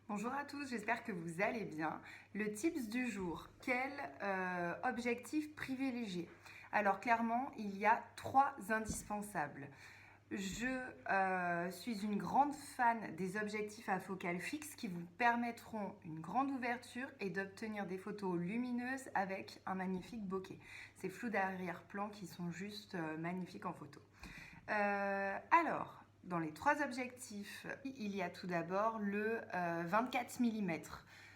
Bonjour à tous, j'espère que vous allez bien. Le tips du jour, quel objectif privilégier? Alors clairement, il y a 3 indispensables. Je suis une grande fan des objectifs à focale fixe qui vous permettront une grande ouverture et d'obtenir des photos lumineuses avec un magnifique bokeh. Ces flous d'arrière-plan qui sont juste magnifiques en photo. Alors, dans les 3 objectifs, il y a tout d'abord le 24 mm.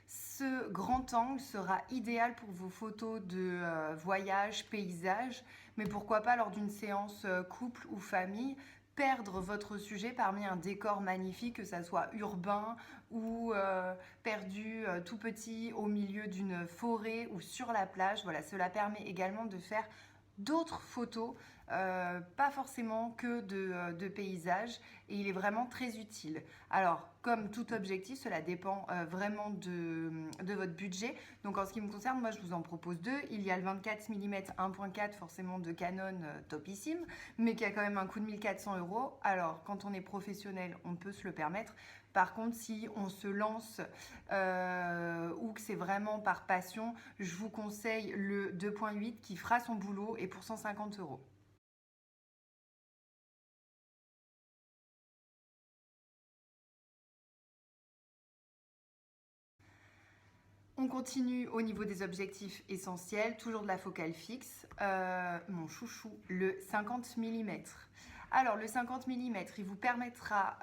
Ce grand angle sera idéal pour vos photos de voyage, paysage, mais pourquoi pas lors d'une séance couple ou famille, perdre votre sujet parmi un décor magnifique, que ça soit urbain ou perdu tout petit au milieu d'une forêt ou sur la plage. Voilà, cela permet également de faire d'autres photos, pas forcément que de paysages, et il est vraiment très utile. Alors, comme tout objectif, cela dépend vraiment de votre budget. Donc en ce qui me concerne, moi je vous en propose 2. Il y a le 24 mm 1.4 forcément de Canon topissime, mais qui a quand même un coût de 1400 €. Alors quand on est professionnel, on peut se le permettre. Par contre, si on se lance ou que c'est vraiment par passion, je vous conseille le 2.8 qui fera son boulot et pour 150 €. On continue au niveau des objectifs essentiels, toujours de la focale fixe. Mon chouchou, le 50 mm. Alors le 50 mm, il vous permettra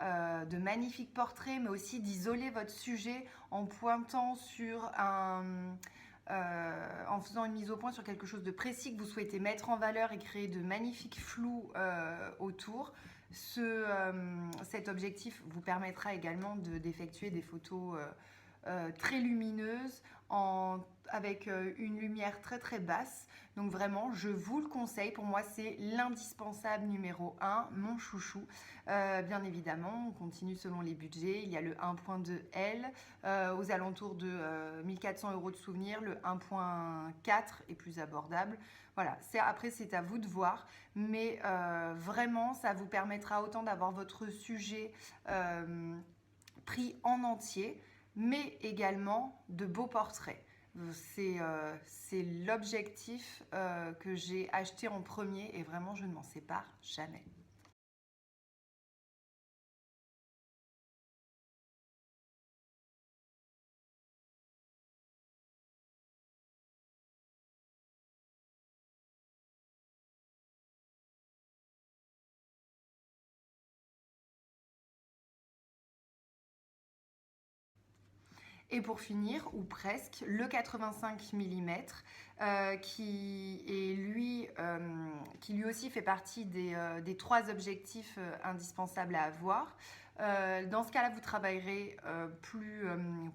de magnifiques portraits, mais aussi d'isoler votre sujet en pointant sur en faisant une mise au point sur quelque chose de précis que vous souhaitez mettre en valeur et créer de magnifiques flous autour. Cet objectif vous permettra également d'effectuer des photos très lumineuse avec une lumière très très basse. Donc vraiment, je vous le conseille. Pour moi, c'est l'indispensable numéro 1, mon chouchou. Bien évidemment, on continue selon les budgets. Il y a le 1.2 L aux alentours de 1400 € de souvenir. Le 1.4 est plus abordable. Voilà, après c'est à vous de voir. Mais vraiment, ça vous permettra autant d'avoir votre sujet pris en entier, mais également de beaux portraits. C'est l'objectif que j'ai acheté en premier et vraiment je ne m'en sépare jamais. Et pour finir, ou presque, le 85 mm qui lui aussi fait partie des 3 objectifs indispensables à avoir. Dans ce cas-là, vous travaillerez plus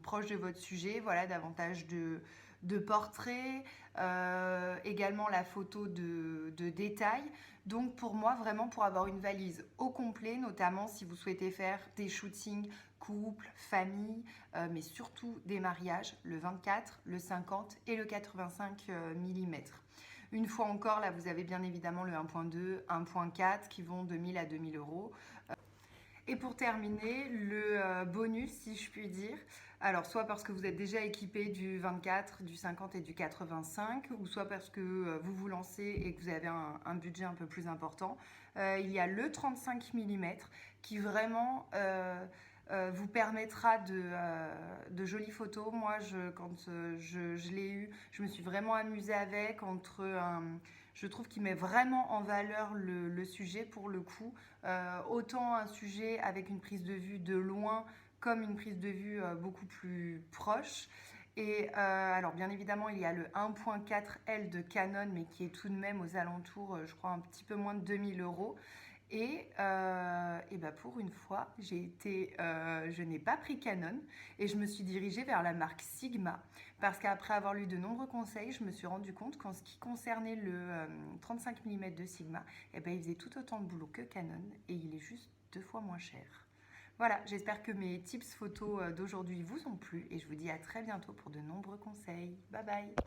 proche de votre sujet, voilà, davantage de portraits, également la photo de détail. Donc pour moi, vraiment pour avoir une valise au complet, notamment si vous souhaitez faire des shootings couple, famille, mais surtout des mariages, le 24, le 50 et le 85 mm. Une fois encore, là vous avez bien évidemment le 1.2, 1.4 qui vont de 1000 à 2000 €. Et pour terminer, le bonus, si je puis dire, alors soit parce que vous êtes déjà équipé du 24, du 50 et du 85, ou soit parce que vous vous lancez et que vous avez un budget un peu plus important, il y a le 35 mm qui vraiment vous permettra de jolies photos. Moi, quand je l'ai eu, je me suis vraiment amusée avec. Je trouve qu'il met vraiment en valeur le sujet pour le coup. Autant un sujet avec une prise de vue de loin comme une prise de vue beaucoup plus proche. Et alors bien évidemment il y a le 1.4 L de Canon, mais qui est tout de même aux alentours, je crois un petit peu moins de 2000 €. Et ben pour une fois, je n'ai pas pris Canon et je me suis dirigée vers la marque Sigma, parce qu'après avoir lu de nombreux conseils, je me suis rendu compte qu'en ce qui concernait le 35 mm de Sigma, eh ben, il faisait tout autant de boulot que Canon et il est juste 2 fois moins cher. Voilà, j'espère que mes tips photos d'aujourd'hui vous ont plu et je vous dis à très bientôt pour de nombreux conseils. Bye bye!